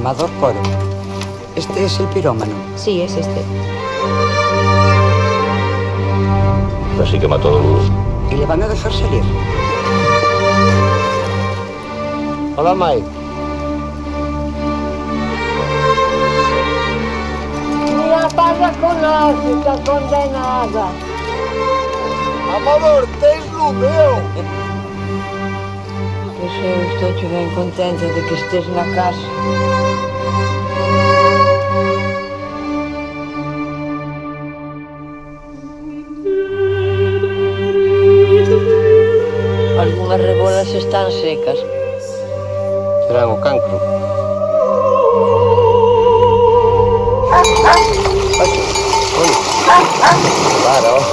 Amador Coro. Este es el pirómano. Sí, es este. Así que mató a Luz. ¿Y le van a dejar salir? Hola, Mike. Mira, pasa con África condenada. Amador, tens Lumeu. Pois eu estou ben contenta de que estés na casa. Algunhas rebolas están secas. Serán o cancro. Claro.